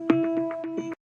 Good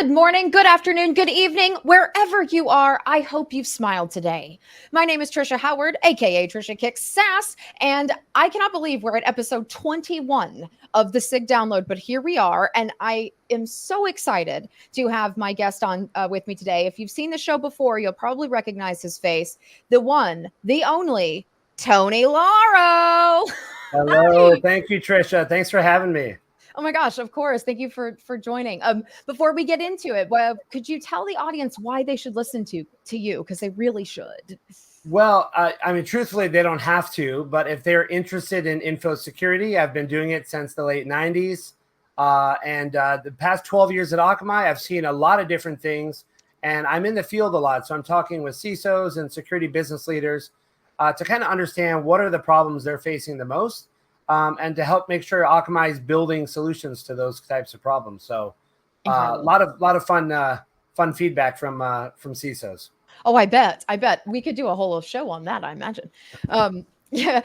morning, good afternoon, good evening, wherever you are. I hope you've smiled today. My name is Trisha Howard, aka Trisha Kicks Sass, and I cannot believe we're at episode 21 of the SIG download, but here we are, and I am so excited to have my guest on with me today. If you've seen the show before, you'll probably recognize his face. The one, the only, Tony Lauro. Hello, thank you, Trisha. Thanks for having me. Oh my gosh, of course. Thank you for joining. Before we get into it, could you tell the audience why they should listen to you? Because they really should. Well, I mean, truthfully, they don't have to, but if they're interested in info security, I've been doing it since the late 90s. And the past 12 years at Akamai, I've seen a lot of different things, and I'm in the field a lot. So I'm talking with CISOs and security business leaders to kind of understand what are the problems they're facing the most. And to help make sure Akamai is building solutions to those types of problems. So a lot of fun feedback from CISOs. Oh, I bet we could do a whole show on that, I imagine. Yeah.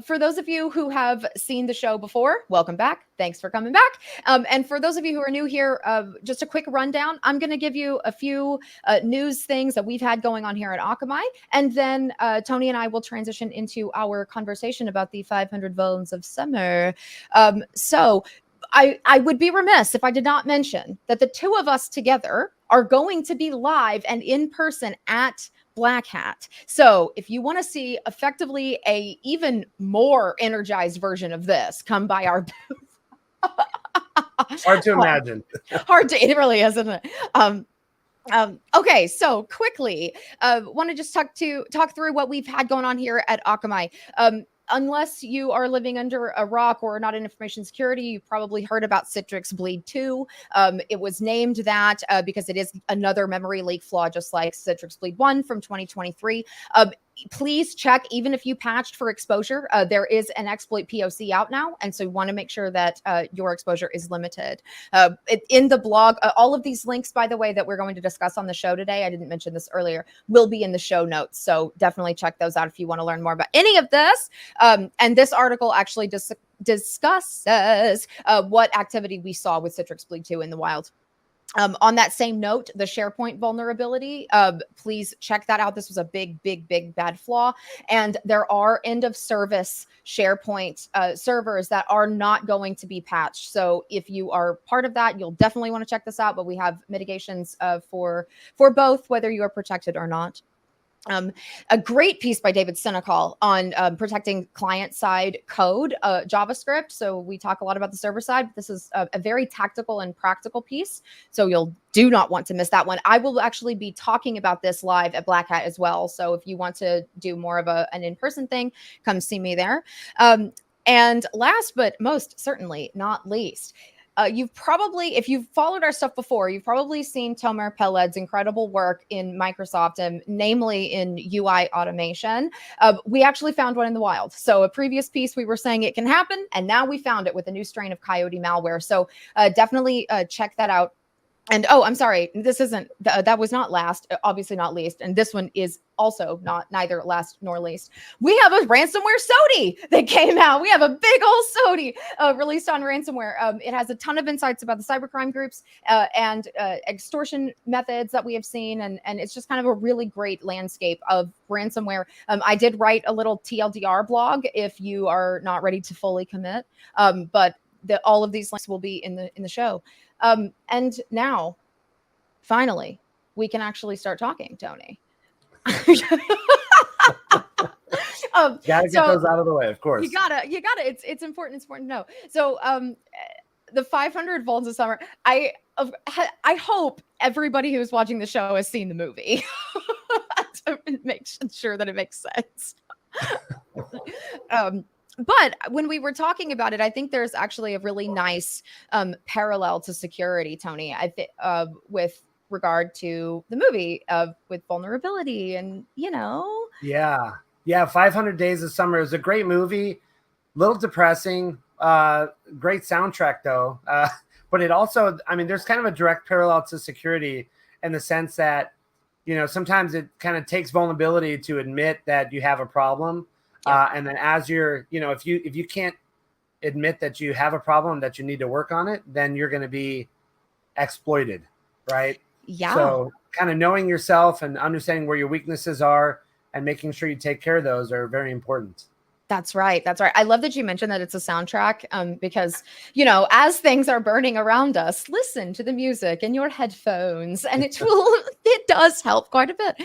For those of you who have seen the show before, welcome back. Thanks for coming back. And for those of you who are new here, just a quick rundown. I'm going to give you a few news things that we've had going on here at Akamai. And then Tony and I will transition into our conversation about the 500 Vulns of summer. So I would be remiss if I did not mention that the two of us together are going to be live and in person at Black Hat. So if you want to see effectively a even more energized version of this, come by our booth. Hard to imagine. It really is, isn't it? Okay, so quickly, want to just talk through what we've had going on here at Akamai. Unless you are living under a rock or not in information security, you've probably heard about Citrix Bleed 2. It was named that because it is another memory leak flaw, just like Citrix Bleed 1 from 2023. Please check, even if you patched for exposure, there is an exploit POC out now. And so you want to make sure that your exposure is limited. In the blog, all of these links, by the way, that we're going to discuss on the show today, I didn't mention this earlier, will be in the show notes. So definitely check those out if you want to learn more about any of this. And this article actually discusses what activity we saw with Citrix Bleed 2 in the wild. On that same note, the SharePoint vulnerability, please check that out. This was a big bad flaw. And there are end of service SharePoint servers that are not going to be patched. So if you are part of that, you'll definitely want to check this out. But we have mitigations for both, whether you are protected or not. A great piece by David Senecal on protecting client-side code, JavaScript. So we talk a lot about the server side, but this is a very tactical and practical piece. So you'll do not want to miss that one. I will actually be talking about this live at Black Hat as well. So if you want to do more of an in-person thing, come see me there. And last but most certainly not least, you've probably, if you've followed our stuff before, you've probably seen Tomer Peled's incredible work in Microsoft, and namely in UI automation. We actually found one in the wild. So a previous piece, we were saying it can happen, and now we found it with a new strain of Coyote malware. So definitely check that out. And oh, I'm sorry, this isn't, that was not last, obviously not least. And this one is also neither last nor least. We have a ransomware SOTI that came out. We have a big old SOTI released on ransomware. It has a ton of insights about the cybercrime groups and extortion methods that we have seen. And it's just kind of a really great landscape of ransomware. I did write a little TLDR blog if you are not ready to fully commit. But all of these links will be in the show. And now, finally, we can actually start talking, Tony. Gotta get those out of the way, of course. You gotta. It's important. It's important to know. So, the 500 Vulns of summer. I hope everybody who's watching the show has seen the movie to make sure that it makes sense. But when we were talking about it, I think there's actually a really nice parallel to security, Tony. I think with regard to the movie with vulnerability and, you know. Yeah. 500 Days of Summer is a great movie. A little depressing. Great soundtrack, though. But it also, I mean, there's kind of a direct parallel to security in the sense that, you know, sometimes it kind of takes vulnerability to admit that you have a problem. Yep. And then as you're, if you can't admit that you have a problem, that you need to work on it, then you're going to be exploited, right? Yeah. So kind of knowing yourself and understanding where your weaknesses are and making sure you take care of those are very important. That's right. That's right. I love that you mentioned that it's a soundtrack, because, as things are burning around us, listen to the music in your headphones, and it does help quite a bit.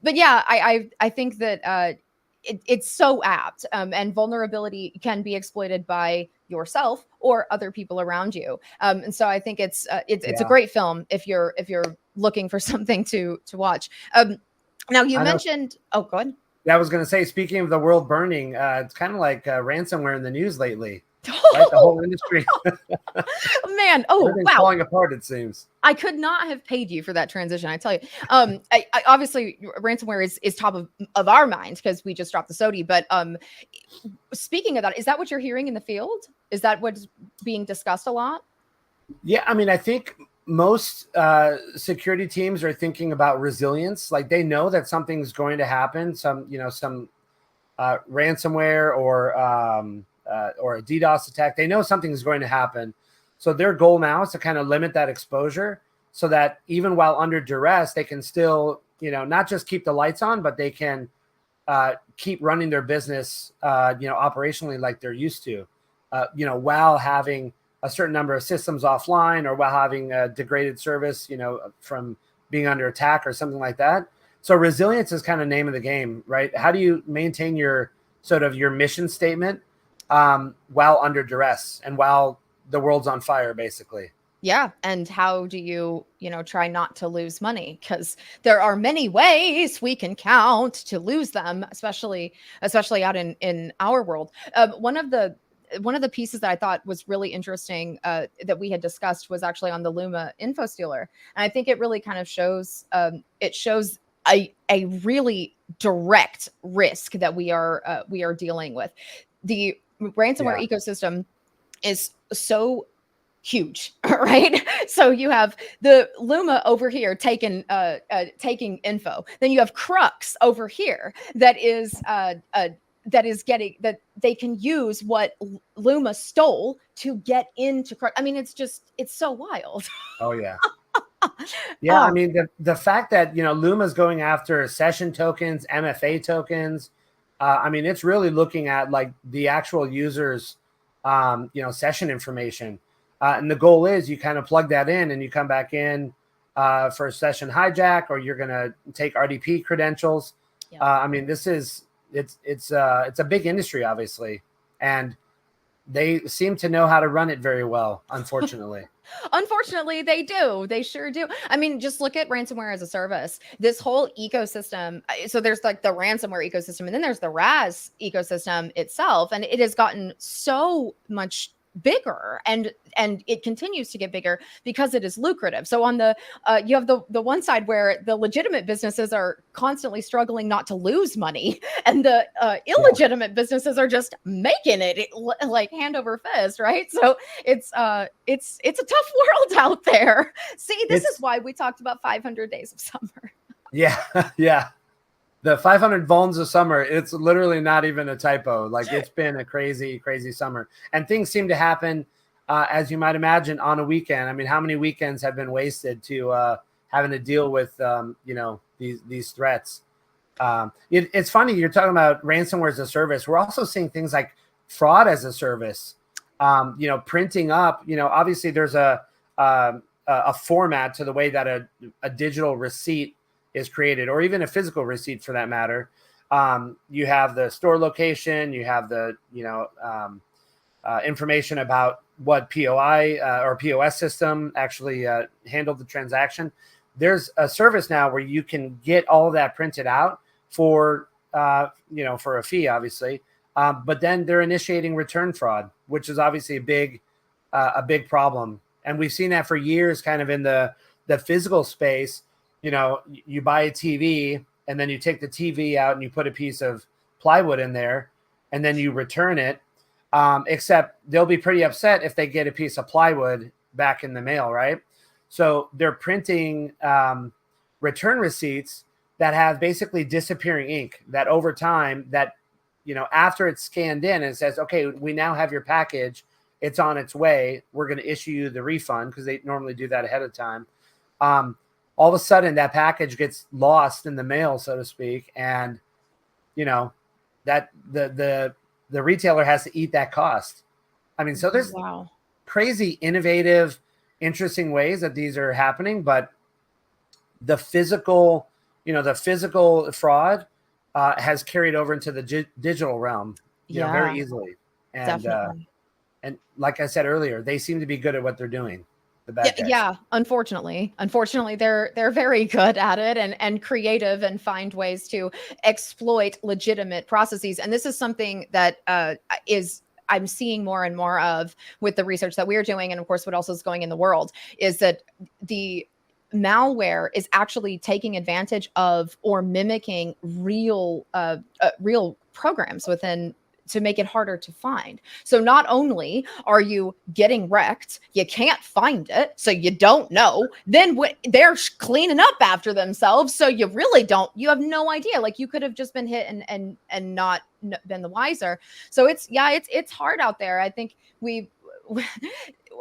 But yeah, I think that it's so apt, and vulnerability can be exploited by yourself or other people around you. And so I think it's a Yeah. great film if you're looking for something to watch. Now you I know. mentioned, oh, go ahead. I was going to say, speaking of the world burning, it's kind of like ransomware in the news lately, right? The whole industry, Man, oh everything's wow. falling apart, it seems. I could not have paid you for that transition. I tell you, I obviously ransomware is top of our minds because we just dropped the SOTI. But speaking of that, is that what you're hearing in the field? Is that what's being discussed a lot? Yeah, I mean, I think most security teams are thinking about resilience. Like they know that something's going to happen. Some ransomware or a DDoS attack. They know something is going to happen. So their goal now is to kind of limit that exposure so that even while under duress, they can still, not just keep the lights on, but they can keep running their business, operationally like they're used to, while having a certain number of systems offline or while having a degraded service, from being under attack or something like that. So resilience is kind of name of the game, right? How do you maintain your mission statement while under duress and while the world's on fire, basically? Yeah, and how do you, try not to lose money? Because there are many ways we can count to lose them, especially out in our world. One of the pieces that I thought was really interesting, that we had discussed was actually on the Luma info stealer, and I think it really kind of shows a really direct risk that we are dealing with. The ransomware Yeah. ecosystem is so huge, right? So you have the Luma over here taking info. Then you have Crux over here that is getting that they can use what Luma stole to get into Crux. I mean, it's so wild. Oh yeah. Yeah, I Oh, mean the fact that Luma's going after session tokens, MFA tokens, I mean it's really looking at like the actual users, session information, and the goal is you kind of plug that in and you come back in for a session hijack, or you're gonna take RDP credentials. yeah. I mean it's a big industry, obviously, and they seem to know how to run it very well, unfortunately. Unfortunately, they do. They sure do. I mean, just look at ransomware as a service. This whole ecosystem. So there's like the ransomware ecosystem, and then there's the RAS ecosystem itself, and it has gotten so much bigger, and it continues to get bigger because it is lucrative. So on the you have the one side where the legitimate businesses are constantly struggling not to lose money, and the illegitimate businesses are just making it like hand over fist, right? So it's a tough world out there. See, this is It's why we talked about 500 days of summer. Yeah, yeah. The 500 Vulns of summer, it's literally not even a typo. Like it's been a crazy, crazy summer. And things seem to happen, as you might imagine, on a weekend. I mean, how many weekends have been wasted to having to deal with, these threats? It's funny, you're talking about ransomware as a service. We're also seeing things like fraud as a service, printing up, obviously there's a format to the way that a digital receipt is created, or even a physical receipt for that matter. You have the store location, you have the information about what POI or POS system actually handled the transaction. There's a service now where you can get all of that printed out for for a fee, obviously. But then they're initiating return fraud, which is obviously a big problem, and we've seen that for years, kind of in the physical space. You buy a TV and then you take the TV out and you put a piece of plywood in there and then you return it. Except they'll be pretty upset if they get a piece of plywood back in the mail, right? So they're printing return receipts that have basically disappearing ink that over time that after it's scanned in and it says, okay, we now have your package, it's on its way, we're going to issue you the refund, because they normally do that ahead of time. All of a sudden that package gets lost in the mail, so to speak, and that the retailer has to eat that cost. I mean, so there's crazy innovative, interesting ways that these are happening, but the physical fraud has carried over into the digital realm, very easily. And and like I said earlier, they seem to be good at what they're doing. The bad guys. Yeah. Unfortunately, they're very good at it and creative and find ways to exploit legitimate processes. And this is something that I'm seeing more and more of with the research that we're doing, and of course, what else is going in the world is that the malware is actually taking advantage of or mimicking real programs within, to make it harder to find. So not only are you getting wrecked, you can't find it, so you don't know. Then they're cleaning up after themselves, so you really don't. You have no idea. Like, you could have just been hit and not been the wiser. So it's hard out there. I think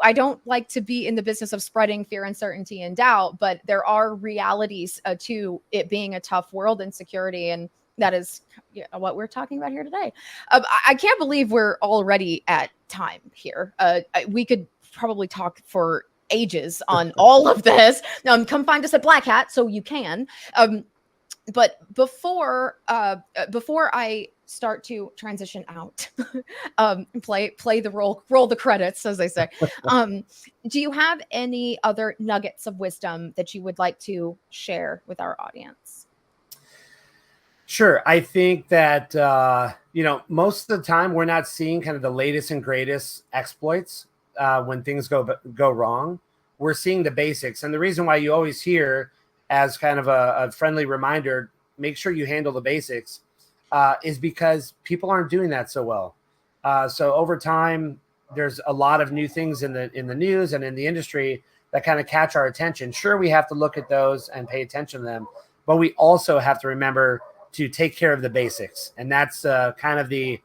I don't like to be in the business of spreading fear, uncertainty, and doubt, but there are realities to it being a tough world in security, and that is what we're talking about here today. I can't believe we're already at time here. We could probably talk for ages on all of this. Come find us at Black Hat so you can. But before I start to transition out, play the roll the credits, as they say. Do you have any other nuggets of wisdom that you would like to share with our audience? Sure. I think that, most of the time we're not seeing kind of the latest and greatest exploits when things go wrong. We're seeing the basics. And the reason why you always hear, as kind of a friendly reminder, make sure you handle the basics, is because people aren't doing that so well. So over time, there's a lot of new things in the news and in the industry that kind of catch our attention. Sure, we have to look at those and pay attention to them, but we also have to remember to take care of the basics. And that's kind of the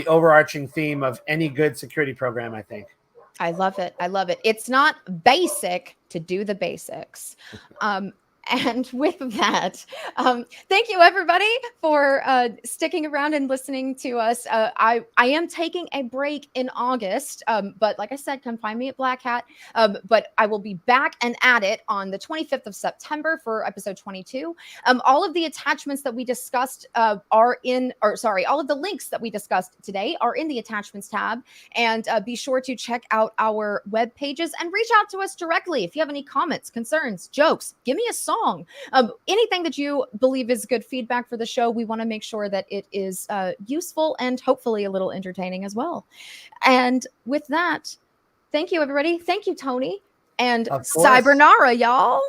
overarching theme of any good security program, I think. I love it. It's not basic to do the basics. And with that, thank you everybody for sticking around and listening to us. I am taking a break in August, but like I said, come find me at Black Hat. But I will be back and at it on the 25th of September for episode 22. All of the attachments that we discussed all of the links that we discussed today are in the attachments tab. And be sure to check out our web pages and reach out to us directly if you have any comments, concerns, jokes. Give me a song. Anything that you believe is good feedback for the show, we want to make sure that it is useful and hopefully a little entertaining as well. And with that, thank you, everybody. Thank you, Tony. And Cybernara, y'all.